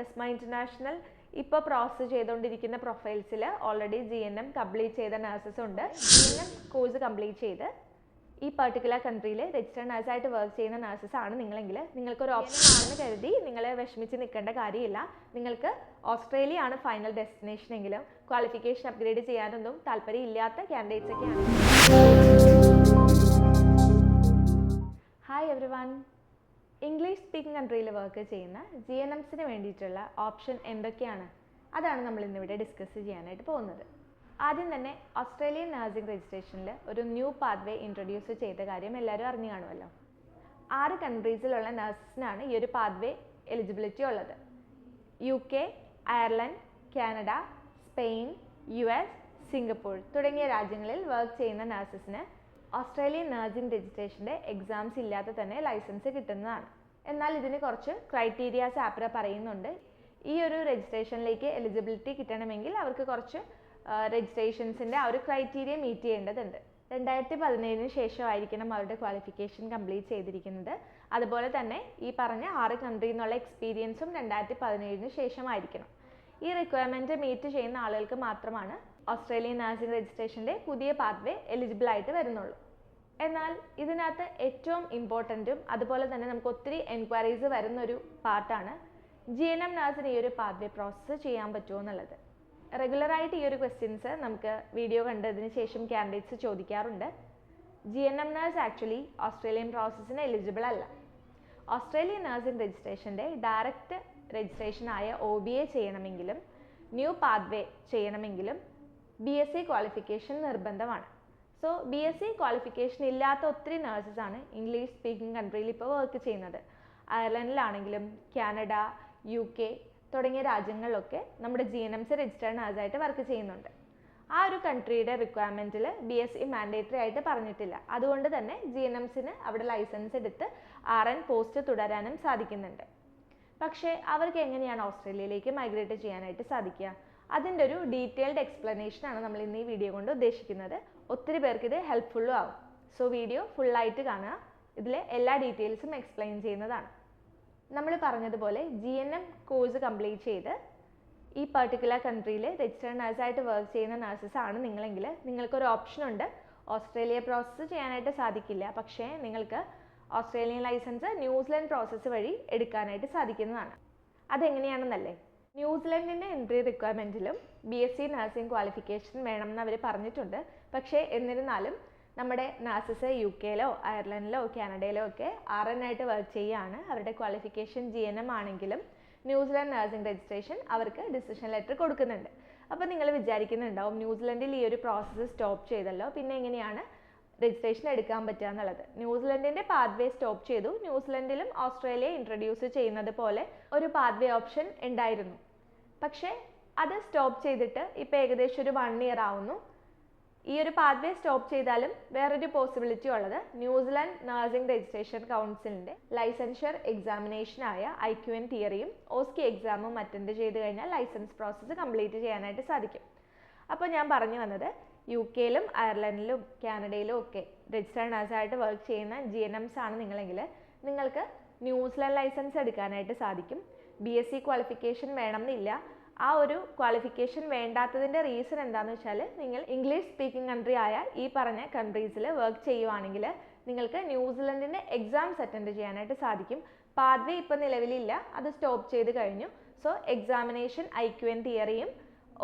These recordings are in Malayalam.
ഡെസ്മ ഇന്റർനാഷണൽ ഇപ്പോൾ പ്രോസസ് ചെയ്തുകൊണ്ടിരിക്കുന്ന പ്രൊഫൈൽസിൽ ഓൾറെഡി GNM കംപ്ലീറ്റ് ചെയ്ത നഴ്സസ് ഉണ്ട്. GNM കോഴ്സ് കംപ്ലീറ്റ് ചെയ്ത് ഈ പർട്ടിക്കുലർ കൺട്രിയിൽ രജിസ്റ്റേഡ് നഴ്സായിട്ട് വർക്ക് ചെയ്യുന്ന നഴ്സസ് ആണ് നിങ്ങളെങ്കിൽ നിങ്ങൾക്കൊരു ഓപ്ഷൻ ആണെന്ന് കരുതി നിങ്ങൾ വിഷമിച്ച് നിൽക്കേണ്ട കാര്യമില്ല. നിങ്ങൾക്ക് ഓസ്ട്രേലിയ ആണ് ഫൈനൽ ഡെസ്റ്റിനേഷൻ എങ്കിലും ക്വാളിഫിക്കേഷൻ അപ്ഗ്രേഡ് ചെയ്യാനൊന്നും താല്പര്യമില്ലാത്ത കാൻഡിഡേറ്റ്സ് ഒക്കെയാണ്. ഹായ് എവ്രിവൺ, ഇംഗ്ലീഷ് സ്പീക്കിംഗ് കൺട്രിയിൽ വർക്ക് ചെയ്യുന്ന GNMസിന് വേണ്ടിയിട്ടുള്ള ഓപ്ഷൻ എന്തൊക്കെയാണ്, അതാണ് നമ്മൾ ഇന്നിവിടെ ഡിസ്കസ് ചെയ്യാനായിട്ട് പോകുന്നത്. ആദ്യം തന്നെ ഓസ്ട്രേലിയൻ നഴ്സിംഗ് രജിസ്ട്രേഷനിൽ ഒരു ന്യൂ പാത്വേ ഇൻട്രൊഡ്യൂസ് ചെയ്ത കാര്യം എല്ലാവരും അറിഞ്ഞു കാണുമല്ലോ. 6 കൺട്രീസിലുള്ള നഴ്സസിനാണ് ഈ ഒരു പാത്വേ എലിജിബിലിറ്റി ഉള്ളത്. UK, Ireland, Canada, Spain, US, Singapore തുടങ്ങിയ രാജ്യങ്ങളിൽ വർക്ക് ചെയ്യുന്ന നഴ്സസിന് ഓസ്ട്രേലിയൻ നഴ്സിംഗ് രജിസ്ട്രേഷൻ്റെ എക്സാംസ് ഇല്ലാതെ തന്നെ ലൈസൻസ് കിട്ടുന്നതാണ്. എന്നാൽ ഇതിന് കുറച്ച് ക്രൈറ്റീരിയാസ് ആപ്ര പറയുന്നുണ്ട്. ഈ ഒരു രജിസ്ട്രേഷനിലേക്ക് എലിജിബിലിറ്റി കിട്ടണമെങ്കിൽ അവർക്ക് കുറച്ച് രജിസ്ട്രേഷൻസിൻ്റെ ആ ഒരു ക്രൈറ്റീരിയ മീറ്റ് ചെയ്യേണ്ടതുണ്ട്. 2017 ശേഷമായിരിക്കണം അവരുടെ ക്വാളിഫിക്കേഷൻ കംപ്ലീറ്റ് ചെയ്തിരിക്കുന്നത്. അതുപോലെ തന്നെ ഈ പറഞ്ഞ 6 കൺട്രിയിൽ നിന്നുള്ള എക്സ്പീരിയൻസും 2017 ശേഷമായിരിക്കണം. ഈ റിക്വയർമെൻറ്റ് മീറ്റ് ചെയ്യുന്ന ആളുകൾക്ക് മാത്രമാണ് ഓസ്ട്രേലിയൻ നഴ്സിംഗ് രജിസ്ട്രേഷൻ്റെ പുതിയ പാത്വേ എലിജിബിൾ ആയിട്ട് വരുന്നുള്ളൂ. എന്നാൽ ഇതിനകത്ത് ഏറ്റവും ഇമ്പോർട്ടൻറ്റും അതുപോലെ തന്നെ നമുക്ക് ഒത്തിരി എൻക്വയറീസ് വരുന്നൊരു പാർട്ടാണ് GNM നഴ്സിന് ഈ ഒരു പാത്വേ പ്രോസസ്സ് ചെയ്യാൻ പറ്റുമോ എന്നുള്ളത്. റെഗുലറായിട്ട് ഈ ഒരു ക്വസ്റ്റ്യൻസ് നമുക്ക് വീഡിയോ കണ്ടതിന് ശേഷം കാൻഡിഡേറ്റ്സ് ചോദിക്കാറുണ്ട്. GNM നഴ്സ് ആക്ച്വലി ഓസ്ട്രേലിയൻ പ്രോസസ്സിന് എലിജിബിൾ അല്ല. ഓസ്ട്രേലിയൻ നഴ്സിംഗ് രജിസ്ട്രേഷൻ്റെ ഡയറക്റ്റ് രജിസ്ട്രേഷനായ OBA ചെയ്യണമെങ്കിലും ന്യൂ പാത്വേ ചെയ്യണമെങ്കിലും BSc ക്വാളിഫിക്കേഷൻ നിർബന്ധമാണ്. സോ BSc ക്വാളിഫിക്കേഷൻ ഇല്ലാത്ത ഒത്തിരി നഴ്സസാണ് ഇംഗ്ലീഷ് സ്പീക്കിംഗ് കൺട്രിയിൽ ഇപ്പോൾ വർക്ക് ചെയ്യുന്നത്. അയർലൻഡിലാണെങ്കിലും കാനഡ, UK തുടങ്ങിയ രാജ്യങ്ങളിലൊക്കെ നമ്മുടെ GNMസ് രജിസ്റ്റേർഡ് നഴ്സായിട്ട് വർക്ക് ചെയ്യുന്നുണ്ട്. ആ ഒരു കൺട്രിയുടെ റിക്വയർമെൻറ്റിൽ BSc മാൻഡേറ്ററി ആയിട്ട് പറഞ്ഞിട്ടില്ല. അതുകൊണ്ട് തന്നെ GNMസിന് അവിടെ ലൈസൻസ് എടുത്ത് RN പോസ്റ്റ് തുടരാനും സാധിക്കുന്നുണ്ട്. പക്ഷേ അവർക്ക് എങ്ങനെയാണ് ഓസ്ട്രേലിയയിലേക്ക് മൈഗ്രേറ്റ് ചെയ്യാനായിട്ട് സാധിക്കുക? അതിൻ്റെ ഒരു ഡീറ്റെയിൽഡ് എക്സ്പ്ലനേഷനാണ് നമ്മൾ ഇന്ന് ഈ വീഡിയോ കൊണ്ട് ഉദ്ദേശിക്കുന്നത്. ഒത്തിരി പേർക്ക് ഇത് ഹെൽപ്ഫുള്ളും ആവും. സോ വീഡിയോ ഫുള്ളായിട്ട് കാണുക. ഇതിലെ എല്ലാ ഡീറ്റെയിൽസും എക്സ്പ്ലെയിൻ ചെയ്യുന്നതാണ്. നമ്മൾ പറഞ്ഞതുപോലെ GNM കോഴ്സ് കംപ്ലീറ്റ് ചെയ്ത് ഈ പർട്ടിക്കുലർ കൺട്രിയിൽ രജിസ്റ്റേർഡ് നഴ്സായിട്ട് വർക്ക് ചെയ്യുന്ന നഴ്സസ് ആണ് നിങ്ങളെങ്കിൽ നിങ്ങൾക്കൊരു ഓപ്ഷനുണ്ട്. ഓസ്ട്രേലിയ പ്രോസസ്സ് ചെയ്യാനായിട്ട് സാധിക്കില്ല, പക്ഷേ നിങ്ങൾക്ക് ഓസ്ട്രേലിയൻ ലൈസൻസ് ന്യൂസിലൻഡ് പ്രോസസ്സ് വഴി എടുക്കാനായിട്ട് സാധിക്കുന്നതാണ്. അതെങ്ങനെയാണെന്നല്ലേ? ന്യൂസിലൻഡിൻ്റെ എൻട്രി റിക്വയർമെൻറ്റിലും BSc നഴ്സിംഗ് ക്വാളിഫിക്കേഷൻ വേണമെന്ന് അവർ പറഞ്ഞിട്ടുണ്ട്. പക്ഷേ എന്നിരുന്നാലും നമ്മുടെ നഴ്സസ് UKയിലോ അയർലൻഡിലോ കാനഡയിലോ ഒക്കെ RN ആയിട്ട് വർക്ക് ചെയ്യുകയാണ്. അവരുടെ ക്വാളിഫിക്കേഷൻ GNM ആണെങ്കിലും ന്യൂസിലൻഡ് നഴ്സിംഗ് രജിസ്ട്രേഷൻ അവർക്ക് ഡിസിഷൻ ലെറ്റർ കൊടുക്കുന്നുണ്ട്. അപ്പോൾ നിങ്ങൾ വിചാരിക്കുന്നുണ്ടാവും ന്യൂസിലൻഡിൽ ഈ ഒരു പ്രോസസ്സ് സ്റ്റോപ്പ് ചെയ്തല്ലോ, പിന്നെ എങ്ങനെയാണ് രജിസ്ട്രേഷൻ എടുക്കാൻ പറ്റുക എന്നുള്ളത്. ന്യൂസിലൻഡിൻ്റെ പാത്വേ സ്റ്റോപ്പ് ചെയ്തു. ന്യൂസിലൻഡിലും ഓസ്ട്രേലിയ ഇൻട്രൊഡ്യൂസ് ചെയ്യുന്നത് പോലെ ഒരു പാത്വേ ഓപ്ഷൻ ഉണ്ടായിരുന്നു. പക്ഷേ അത് സ്റ്റോപ്പ് ചെയ്തിട്ട് ഇപ്പോൾ ഏകദേശം ഒരു 1 ഇയർ ആവുന്നു. ഈ ഒരു പാത്വേ സ്റ്റോപ്പ് ചെയ്താലും വേറൊരു പോസിബിലിറ്റി ഉള്ളത് ന്യൂസിലൻഡ് നഴ്സിംഗ് രജിസ്ട്രേഷൻ കൗൺസിലിൻ്റെ ലൈസൻഷ്യർ എക്സാമിനേഷനായ IQN തിയറിയും OSCE എക്സാമും അറ്റൻഡ് ചെയ്ത് കഴിഞ്ഞാൽ ലൈസൻസ് പ്രോസസ്സ് കംപ്ലീറ്റ് ചെയ്യാനായിട്ട് സാധിക്കും. അപ്പോൾ ഞാൻ പറഞ്ഞു വന്നത് UKയിലും അയർലൻഡിലും കാനഡയിലും ഒക്കെ രജിസ്റ്റേർഡ് നഴ്സായിട്ട് വർക്ക് ചെയ്യുന്ന GNMs ആണ് നിങ്ങളെങ്കിൽ നിങ്ങൾക്ക് ന്യൂസിലൻഡ് ലൈസൻസ് എടുക്കാനായിട്ട് സാധിക്കും. BSc ക്വാളിഫിക്കേഷൻ വേണമെന്നില്ല. ആ ഒരു ക്വാളിഫിക്കേഷൻ വേണ്ടാത്തതിൻ്റെ റീസൺ എന്താണെന്ന് വെച്ചാൽ നിങ്ങൾ ഇംഗ്ലീഷ് സ്പീക്കിംഗ് കൺട്രി ആയ ഈ പറഞ്ഞ കൺട്രീസിൽ വർക്ക് ചെയ്യുവാണെങ്കിൽ നിങ്ങൾക്ക് ന്യൂസിലൻഡിൻ്റെ എക്സാംസ് അറ്റൻഡ് ചെയ്യാനായിട്ട് സാധിക്കും. പാത്വേ ഇപ്പോൾ നിലവിലില്ല, അത് സ്റ്റോപ്പ് ചെയ്ത് കഴിഞ്ഞു. സോ എക്സാമിനേഷൻ IQN തിയറിയും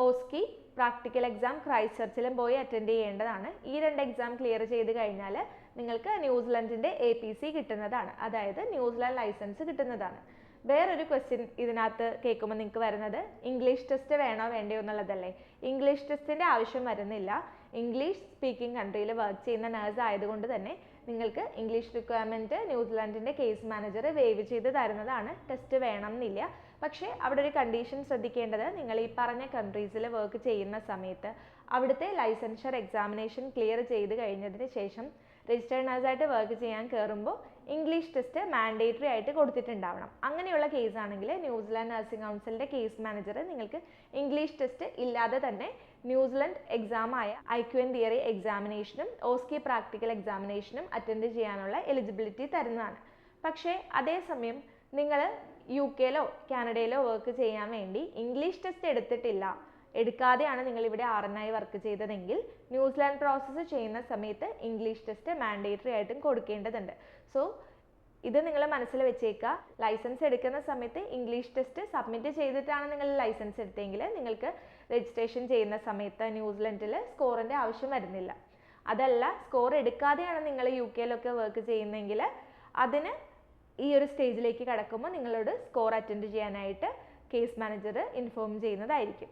OSCE പ്രാക്ടിക്കൽ എക്സാം ക്രൈസ്റ്റ് ചർച്ചിലും പോയി അറ്റൻഡ് ചെയ്യേണ്ടതാണ്. ഈ 2 എക്സാം ക്ലിയർ ചെയ്ത് കഴിഞ്ഞാൽ നിങ്ങൾക്ക് ന്യൂസിലൻഡിൻ്റെ APC കിട്ടുന്നതാണ്, അതായത് ന്യൂസിലൻഡ് ലൈസൻസ് കിട്ടുന്നതാണ്. വേറൊരു ക്വസ്റ്റ്യൻ ഇതിനകത്ത് കേൾക്കുമ്പോൾ നിങ്ങൾക്ക് വരുന്നത് ഇംഗ്ലീഷ് ടെസ്റ്റ് വേണോ വേണ്ടയോ എന്നുള്ളതല്ലേ. ഇംഗ്ലീഷ് ടെസ്റ്റിൻ്റെ ആവശ്യം വരുന്നില്ല. ഇംഗ്ലീഷ് സ്പീക്കിംഗ് കൺട്രിയിൽ വർക്ക് ചെയ്യുന്ന നഴ്സ് ആയതുകൊണ്ട് തന്നെ നിങ്ങൾക്ക് ഇംഗ്ലീഷ് റിക്വയർമെൻറ്റ് ന്യൂസിലാൻഡിൻ്റെ കേസ് മാനേജർ വേവ് ചെയ്ത് തരുന്നതാണ്. ടെസ്റ്റ് വേണം എന്നില്ല. പക്ഷേ അവിടെ ഒരു കണ്ടീഷൻ ശ്രദ്ധിക്കേണ്ടത്, നിങ്ങൾ ഈ പറഞ്ഞ കൺട്രീസിൽ വർക്ക് ചെയ്യുന്ന സമയത്ത് അവിടുത്തെ ലൈസൻഷ്യർ എക്സാമിനേഷൻ ക്ലിയർ ചെയ്ത് കഴിഞ്ഞതിന് ശേഷം രജിസ്റ്റേർഡ് നഴ്സായിട്ട് വർക്ക് ചെയ്യാൻ കയറുമ്പോൾ ഇംഗ്ലീഷ് ടെസ്റ്റ് മാൻഡേറ്ററി ആയിട്ട് കൊടുത്തിട്ടുണ്ടാവണം. അങ്ങനെയുള്ള കേസാണെങ്കിൽ ന്യൂസിലാൻഡ് നഴ്സിംഗ് കൗൺസിലിൻ്റെ കേസ് മാനേജർ നിങ്ങൾക്ക് ഇംഗ്ലീഷ് ടെസ്റ്റ് ഇല്ലാതെ തന്നെ ന്യൂസിലൻഡ് എക്സാമായ IQN തിയറി എക്സാമിനേഷനും OSCE പ്രാക്ടിക്കൽ എക്സാമിനേഷനും അറ്റൻഡ് ചെയ്യാനുള്ള എലിജിബിലിറ്റി തരുന്നതാണ്. പക്ഷേ അതേസമയം നിങ്ങൾ യു കെയിലോ കാനഡയിലോ വർക്ക് ചെയ്യാൻ വേണ്ടി ഇംഗ്ലീഷ് ടെസ്റ്റ് എടുക്കാതെയാണ് നിങ്ങൾ ഇവിടെ RN ആയി വർക്ക് ചെയ്തതെങ്കിൽ ന്യൂസിലാൻഡ് പ്രോസസ്സ് ചെയ്യുന്ന സമയത്ത് ഇംഗ്ലീഷ് ടെസ്റ്റ് മാൻഡേറ്ററി ആയിട്ടും കൊടുക്കേണ്ടതുണ്ട്. സോ ഇത് നിങ്ങൾ മനസ്സിൽ വെച്ചേക്കുക. ലൈസൻസ് എടുക്കുന്ന സമയത്ത് ഇംഗ്ലീഷ് ടെസ്റ്റ് സബ്മിറ്റ് ചെയ്തിട്ടാണ് നിങ്ങൾ ലൈസൻസ് എടുത്തെങ്കിൽ നിങ്ങൾക്ക് രജിസ്ട്രേഷൻ ചെയ്യുന്ന സമയത്ത് ന്യൂസിലൻഡിൽ സ്കോറിൻ്റെ ആവശ്യം വരുന്നില്ല. അതല്ല, സ്കോർ എടുക്കാതെയാണ് നിങ്ങൾ യു കെയിലൊക്കെ വർക്ക് ചെയ്യുന്നതെങ്കിൽ അതിന് ഈ ഒരു സ്റ്റേജിലേക്ക് കടക്കുമ്പോൾ നിങ്ങളോട് സ്കോർ അറ്റൻഡ് ചെയ്യാനായിട്ട് കേസ് മാനേജർ ഇൻഫോം ചെയ്യുന്നതായിരിക്കും.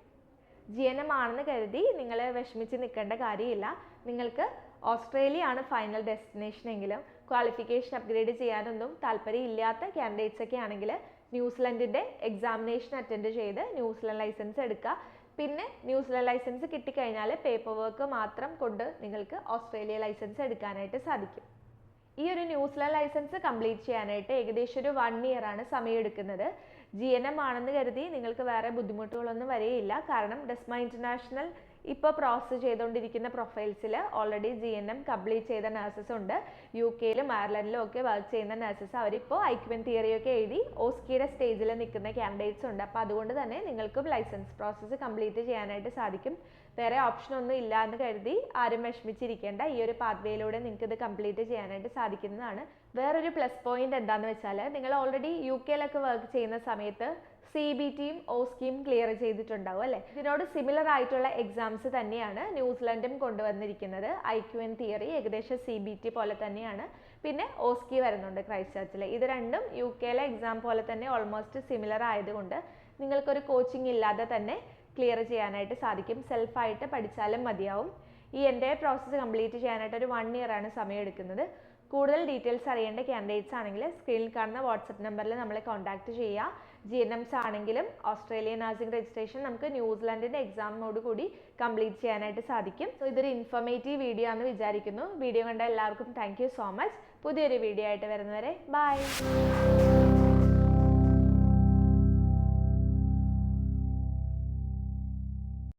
GNM ആണെന്ന് കരുതി നിങ്ങൾ വിഷമിച്ച് നിൽക്കേണ്ട കാര്യമില്ല. നിങ്ങൾക്ക് ഓസ്ട്രേലിയ ആണ് ഫൈനൽ ഡെസ്റ്റിനേഷൻ എങ്കിലും ക്വാളിഫിക്കേഷൻ അപ്ഗ്രേഡ് ചെയ്യാനൊന്നും താല്പര്യമില്ലാത്ത കാൻഡിഡേറ്റ്സ് ഒക്കെ ആണെങ്കിൽ ന്യൂസിലൻഡിൻ്റെ എക്സാമിനേഷൻ അറ്റൻഡ് ചെയ്ത് ന്യൂസിലൻഡ് ലൈസൻസ് എടുക്കുക. പിന്നെ ന്യൂസിലൻഡ് ലൈസൻസ് കിട്ടിക്കഴിഞ്ഞാൽ പേപ്പർ വർക്ക് മാത്രം കൊണ്ട് നിങ്ങൾക്ക് ഓസ്ട്രേലിയ ലൈസൻസ് എടുക്കാനായിട്ട് സാധിക്കും. ഈ ഒരു ന്യൂസിലൻഡ് ലൈസൻസ് കംപ്ലീറ്റ് ചെയ്യാനായിട്ട് ഏകദേശം ഒരു 1 ഇയർ ആണ് സമയമെടുക്കുന്നത്. GNM ആണെന്ന് കരുതി നിങ്ങൾക്ക് വേറെ ബുദ്ധിമുട്ടുകളൊന്നും വരികയില്ല. കാരണം ഡെസ്മ ഇൻ്റർനാഷണൽ ഇപ്പോൾ പ്രോസസ്സ് ചെയ്തുകൊണ്ടിരിക്കുന്ന പ്രൊഫൈൽസിൽ ഓൾറെഡി GNM കംപ്ലീറ്റ് ചെയ്ത നഴ്സസ് ഉണ്ട്. യു കെയിലും അയർലൻഡിലും ഒക്കെ വർക്ക് ചെയ്യുന്ന നഴ്സസ് അവരിപ്പോൾ IQN തിയറിയൊക്കെ എഴുതി ഓസ്കിയുടെ സ്റ്റേജിൽ നിൽക്കുന്ന കാൻഡിഡേറ്റ്സ് ഉണ്ട്. അപ്പോൾ അതുകൊണ്ട് തന്നെ നിങ്ങൾക്കും ലൈസൻസ് പ്രോസസ്സ് കംപ്ലീറ്റ് ചെയ്യാനായിട്ട് സാധിക്കും. വേറെ ഓപ്ഷൻ ഒന്നും ഇല്ല എന്ന് കരുതി ആരും വിഷമിച്ചിരിക്കേണ്ട. ഈ ഒരു പാത്വേയിലൂടെ നിങ്ങൾക്ക് ഇത് കംപ്ലീറ്റ് ചെയ്യാനായിട്ട് സാധിക്കുന്നതാണ്. വേറൊരു പ്ലസ് പോയിന്റ് എന്താണെന്ന് വെച്ചാൽ നിങ്ങൾ ഓൾറെഡി യു കെയിലൊക്കെ വർക്ക് ചെയ്യുന്ന സമയത്ത് CBTയും OSCEയും ക്ലിയർ ചെയ്തിട്ടുണ്ടാവും അല്ലേ. ഇതിനോട് സിമിലർ ആയിട്ടുള്ള എക്സാംസ് തന്നെയാണ് ന്യൂസിലൻഡും കൊണ്ടുവന്നിരിക്കുന്നത്. IQN തിയറി ഏകദേശം CBT പോലെ തന്നെയാണ്. പിന്നെ OSCE വരുന്നുണ്ട് ക്രൈസ്റ്റ് ചർച്ചിൽ. ഇത് രണ്ടും യു കെയിലെ എക്സാം പോലെ തന്നെ ഓൾമോസ്റ്റ് സിമിലർ ആയതുകൊണ്ട് നിങ്ങൾക്കൊരു കോച്ചിങ് ഇല്ലാതെ തന്നെ ക്ലിയർ ചെയ്യാനായിട്ട് സാധിക്കും. സെൽഫായിട്ട് പഠിച്ചാലും മതിയാവും. ഈ എൻ്റെ പ്രോസസ്സ് കംപ്ലീറ്റ് ചെയ്യാനായിട്ട് ഒരു 1 ഇയർ ആണ് സമയം എടുക്കുന്നത്. കൂടുതൽ ഡീറ്റെയിൽസ് അറിയേണ്ട കാൻഡിഡേറ്റ്സ് ആണെങ്കിൽ സ്ക്രീനിൽ കാണുന്ന വാട്സപ്പ് നമ്പറിൽ നമ്മളെ കോൺടാക്ട് ചെയ്യുക. GNMs ആണെങ്കിലും ഓസ്ട്രേലിയൻ നഴ്സിംഗ് രജിസ്ട്രേഷൻ നമുക്ക് ന്യൂസിലാൻഡിൻ്റെ എക്സാമിനോട് കൂടി കംപ്ലീറ്റ് ചെയ്യാനായിട്ട് സാധിക്കും. സോ ഇതൊരു ഇൻഫോർമേറ്റീവ് വീഡിയോ ആണെന്ന് വിചാരിക്കുന്നു. വീഡിയോ കണ്ട എല്ലാവർക്കും താങ്ക് യു സോ മച്ച്. പുതിയൊരു വീഡിയോ ആയിട്ട് വരുന്നവരെ ബൈ.